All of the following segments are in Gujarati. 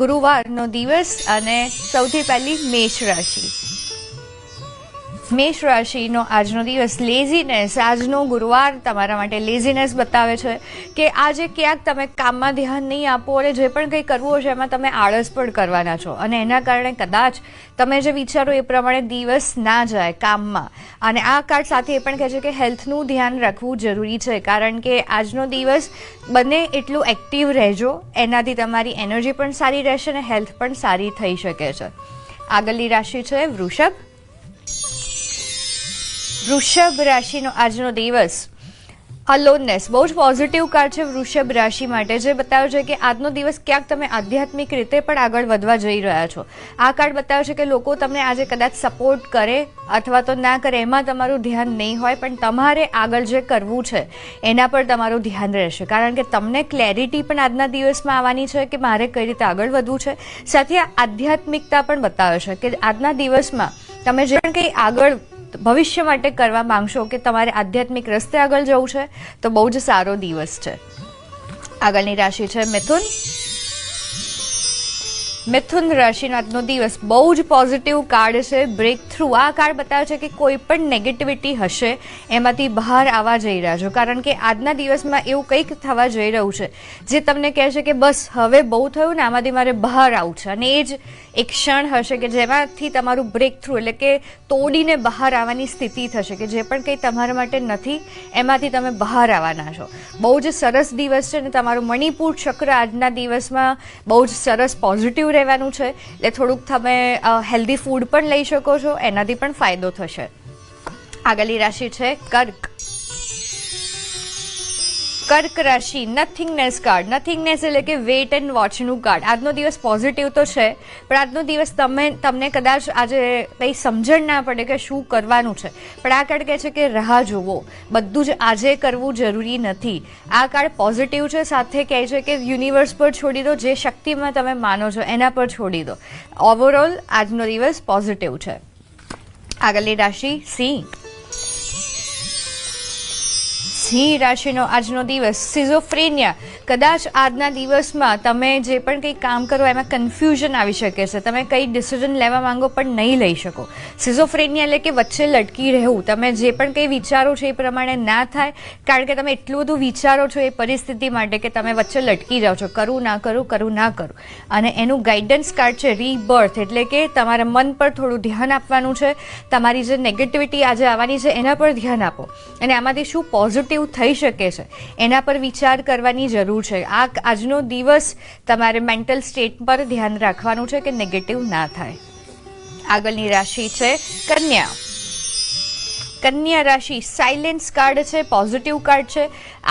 ગુરુવારનો દિવસ અને સૌથી પહેલી મેષ રાશિનો આજનો દિવસ લેઝીનેસ. આજનો ગુરુવાર તમારા માટે લેઝીનેસ બતાવે છે કે આજે ક્યાંક તમે કામમાં ધ્યાન નહીં આપો અને જે પણ કંઈ કરવું હશે એમાં તમે આળસ પણ કરવાના છો અને એના કારણે કદાચ તમે જે વિચારો એ પ્રમાણે દિવસ ના જાય કામમાં. અને આ કાર્ડ સાથે એ પણ કહે છે કે હેલ્થનું ધ્યાન રાખવું જરૂરી છે, કારણ કે આજનો દિવસ બને એટલું એક્ટિવ રહેજો, એનાથી તમારી એનર્જી પણ સારી રહેશે અને હેલ્થ પણ સારી થઈ શકે છે. આગળની રાશિ છે વૃષભ. વૃષભ રાશિનો આજનો દિવસ અલોનનેસ. બહુ જ પોઝિટિવ કાર્ડ છે વૃષભ રાશિ માટે, જે બતાવે છે કે આજનો દિવસ ક્યાંક તમે આધ્યાત્મિક રીતે પણ આગળ વધવા જઈ રહ્યા છો. આ કાર્ડ બતાવે છે કે લોકો તમને આજે કદાચ સપોર્ટ કરે અથવા તો ના કરે એમાં તમારું ધ્યાન નહીં હોય, પણ તમારે આગળ જે કરવું છે એના પર તમારું ધ્યાન રહેશે, કારણ કે તમને ક્લેરિટી પણ આજના દિવસમાં આવવાની છે કે મારે કઈ રીતે આગળ વધવું છે. સાથે આધ્યાત્મિકતા પણ બતાવે છે કે આજના દિવસમાં તમે જે પણ કંઈ આગળ ભવિષ્ય માટે કરવા માંગશો કે તમારે આધ્યાત્મિક રસ્તે આગળ જવું છે તો બહુ જ સારો દિવસ છે. આગળની રાશિ છે મિથુન. મિથુન રાશિનો આજનો દિવસ બહુ જ પોઝિટિવ કાર્ડ છે બ્રેક થ્રુ. આ કાર્ડ બતાવે છે કે કોઈ પણ નેગેટિવિટી હશે એમાંથી બહાર આવવા જઈ રહ્યા છો, કારણ કે આજના દિવસમાં એવું કંઈક થવા જઈ રહ્યું છે જે તમને કહે છે કે બસ હવે બહુ થયું ને, આમાંથી મારે બહાર આવવું છે. અને એ જ એક ક્ષણ હશે કે જેમાંથી તમારું બ્રેક થ્રુ એટલે કે તોડીને બહાર આવવાની સ્થિતિ થશે કે જે પણ કંઈ તમારા માટે નથી એમાંથી તમે બહાર આવવાના છો. બહુ જ સરસ દિવસ છે અને તમારું મણિપુર ચક્ર આજના દિવસમાં બહુ જ સરસ પોઝિટિવ રહેવાનું છે, એટલે થોડુંક તમે હેલ્ધી ફૂડ પણ લઈ શકો છો, એનાથી પણ ફાયદો થશે. આગળની રાશિ છે કર્ક. કર્ક રાશિ નથિંગનેસ કાર્ડ. નથિંગનેસ એટલે કે વેટ એન્ડ વોચનું કાર્ડ. આજનો દિવસ પોઝિટિવ તો છે, પણ આજનો દિવસ તમને કદાચ આજે કંઈ સમજણ ના પડે કે શું કરવાનું છે, પણ આ કાર્ડ કહે છે કે રાહ જુઓ, બધું જ આજે કરવું જરૂરી નથી. આ કાર્ડ પોઝિટિવ છે, સાથે કહે છે કે યુનિવર્સ પર છોડી દો, જે શક્તિમાં તમે માનો છો એના પર છોડી દો. ઓવરઓલ આજનો દિવસ પોઝિટિવ છે. આગળની રાશિ સિંહ. સિંહ રાશિનો આજનો દિવસ સિઝોફ્રેનિયા. કદાચ આજના દિવસમાં તમે જે પણ કંઈ કામ કરો એમાં કન્ફ્યુઝન આવી શકે છે, તમે કંઈ ડિસિઝન લેવા માંગો પણ નહીં લઈ શકો. સિઝોફ્રેનિયા એટલે કે વચ્ચે લટકી રહેવું, તમે જે પણ કંઈ વિચારો છો એ પ્રમાણે ના થાય, કારણ કે તમે એટલું બધું વિચારો છો એ પરિસ્થિતિ માટે કે તમે વચ્ચે લટકી જાઓ છો, કરું ના કરું, કરું ના કરું. અને એનું ગાઈડન્સ કાર્ડ છે રીબર્થ, એટલે કે તમારા મન પર થોડું ધ્યાન આપવાનું છે, તમારી જે નેગેટિવિટી આજે આવવાની છે એના પર ધ્યાન આપો અને આમાંથી શું પોઝિટિવ થઈ શકે છે એના પર વિચાર કરવાની જરૂર છે. આજનો દિવસ તમારે મેન્ટલ સ્ટેટ પર ધ્યાન રાખવાનું છે કે નેગેટિવ ના થાય. આગળની રાશિ છે કન્યા. કન્યા રાશિ સાયલેન્સ કાર્ડ છે, પોઝિટિવ કાર્ડ છે.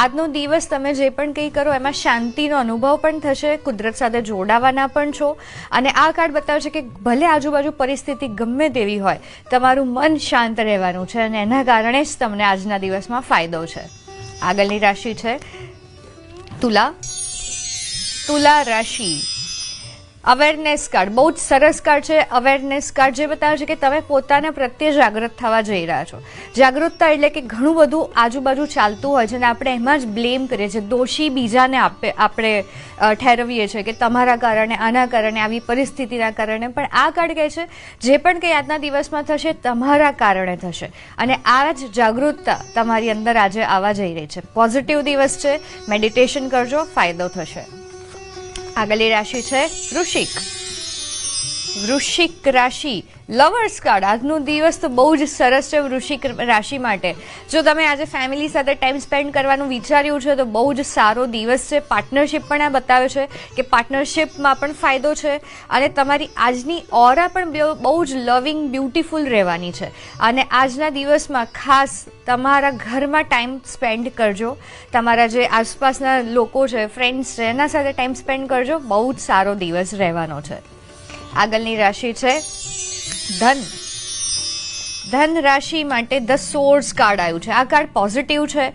આજનો દિવસ તમે જે પણ કંઈ કરો એમાં શાંતિનો અનુભવ પણ થશે, કુદરત સાથે જોડાવાના પણ છો. અને આ કાર્ડ બતાવે છે કે ભલે આજુબાજુ પરિસ્થિતિ ગમે તેવી હોય, તમારું મન શાંત રહેવાનું છે અને એના કારણે જ તમને આજના દિવસમાં ફાયદો છે. આગળની રાશિ છે તુલા. તુલા રાશિ અવેરનેસ કાર્ડ. બહુ જ સરસ કાર્ડ છે અવેરનેસ કાર્ડ, જે બતાવે છે કે તમે પોતાના પ્રત્યે જાગૃત થવા જઈ રહ્યા છો. જાગૃતતા એટલે કે ઘણું બધું આજુબાજુ ચાલતું હોય છે અને આપણે એમાં જ બ્લેમ કરીએ છીએ, દોષી બીજાને આપણે ઠેરવીએ છીએ કે તમારા કારણે, આના કારણે, આવી પરિસ્થિતિના કારણે. પણ આ કાર્ડ કહે છે જે પણ કંઈ આજના દિવસમાં થશે તમારા કારણે થશે, અને આ જ જાગૃતતા તમારી અંદર આજે આવવા જઈ રહી છે. પોઝિટિવ દિવસ છે, મેડિટેશન કરજો, ફાયદો થશે. આગળની રાશિ છે વૃશ્ચિક. વૃશ્ચિક રાશિ લવર્સ કાર્ડ. આજનો દિવસ તો બહુ જ સરસ છે વૃશ્ચિક રાશિ માટે. જો તમે આજે ફેમિલી સાથે ટાઈમ સ્પેન્ડ કરવાનું વિચાર્યું છે તો બહુ જ સારો દિવસ છે. પાર્ટનરશિપ પણ આ બતાવે છે કે પાર્ટનરશિપમાં પણ ફાયદો છે અને તમારી આજની ઓરા પણ બહુ જ લવિંગ બ્યુટીફુલ રહેવાની છે. અને આજના દિવસમાં ખાસ તમારા ઘરમાં ટાઈમ સ્પેન્ડ કરજો, તમારા જે આસપાસના લોકો છે, ફ્રેન્ડ્સ છે, એના સાથે ટાઈમ સ્પેન્ડ કરજો, બહુ જ સારો દિવસ રહેવાનો છે. આગળની રાશિ છે ધન. ધન રાશિ માટે ધ સોર્સ કાર્ડ આવ્યું છે. આ કાર્ડ પોઝિટિવ છે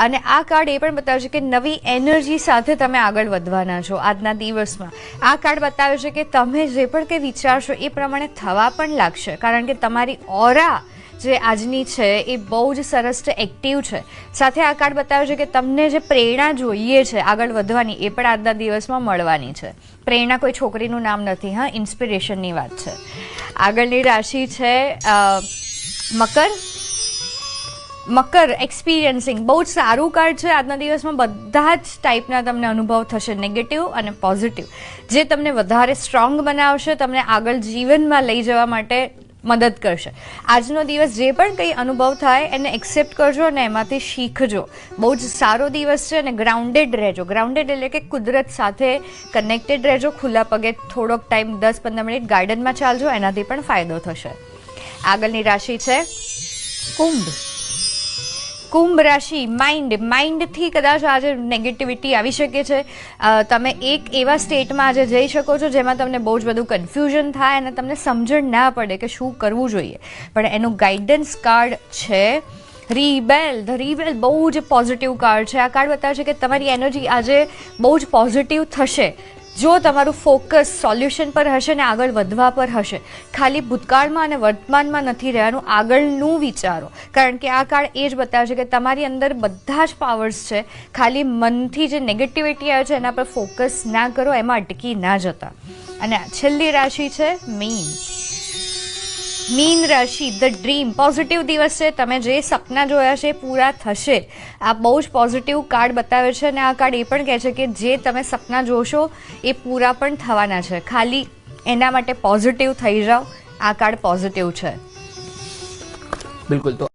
અને આ કાર્ડ એ પણ બતાવે છે કે નવી એનર્જી સાથે તમે આગળ વધવાના છો આજના દિવસમાં. આ કાર્ડ બતાવે છે કે તમે જે પણ કંઈ વિચારશો એ પ્રમાણે થવા પણ લાગશે, કારણ કે તમારી ઓરા જે આજની છે એ બહુ જ સરસ છે, એક્ટિવ છે. સાથે આ કાર્ડ બતાવે છે કે તમને જે પ્રેરણા જોઈએ છે આગળ વધવાની એ પણ આજના દિવસમાં મળવાની છે. પ્રેરણા કોઈ છોકરીનું નામ નથી, હા, ઇન્સ્પિરેશનની વાત છે. આગળની રાશિ છે મકર. એક્સપિરિયન્સિંગ બહુ જ સારું કાર્ડ છે. આજના દિવસમાં બધા જ ટાઈપના તમને અનુભવ થશે, નેગેટિવ અને પોઝિટિવ, જે તમને વધારે સ્ટ્રોંગ બનાવશે, તમને આગળ જીવનમાં લઈ જવા માટે મદદ કરશે. આજનો દિવસ જે પણ કંઈ અનુભવ થાય એને એક્સેપ્ટ કરજો અને એમાંથી શીખજો. બહુ જ સારો દિવસ છે અને ગ્રાઉન્ડેડ રહેજો. ગ્રાઉન્ડેડ એટલે કે કુદરત સાથે કનેક્ટેડ રહેજો. ખુલ્લા પગે થોડોક ટાઈમ 10-15 મિનિટ ગાર્ડનમાં ચાલજો, એનાથી પણ ફાયદો થશે. આગળની રાશિ છે કુંભ રાશિ. માઇન્ડથી કદાચ આજે નેગેટિવિટી આવી શકે છે. તમે એક એવા સ્ટેટમાં આજે જઈ શકો છો જેમાં તમને બહુ જ બધું કન્ફ્યુઝન થાય અને તમને સમજણ ના પડે કે શું કરવું જોઈએ. પણ એનું ગાઈડન્સ કાર્ડ છે ધ રીબેલ. બહુ જ પોઝિટિવ કાર્ડ છે. આ કાર્ડ બતાવે છે કે તમારી એનર્જી આજે બહુ જ પોઝિટિવ થશે જો તમારું ફોકસ સોલ્યુશન પર હશે ને આગળ વધવા પર હશે. ખાલી ભૂતકાળમાં અને વર્તમાનમાં નથી રહેવાનું, આગળનું વિચારો. કારણ કે આ કાર્ડ એ જ બતાવે છે કે તમારી અંદર બધા જ પાવર્સ છે. ખાલી મનથી જે નેગેટિવિટી આવે છે એના પર ફોકસ ના કરો, એમાં અટકી ના જતા. અને છેલ્લી રાશિ છે મીન રાશિ. The dream. પોઝિટિવ દિવસ છે. તમે જે સપના જોયા છે એ પૂરા થશે. આ બહુ જ પોઝિટિવ કાર્ડ બતાવે છે અને આ કાર્ડ એ પણ કહે છે કે જે તમે સપના જોશો એ પૂરા પણ થવાના છે. ખાલી એના માટે પોઝિટિવ થઈ જાઓ. આ કાર્ડ પોઝિટિવ છે. બિલકુલ. તો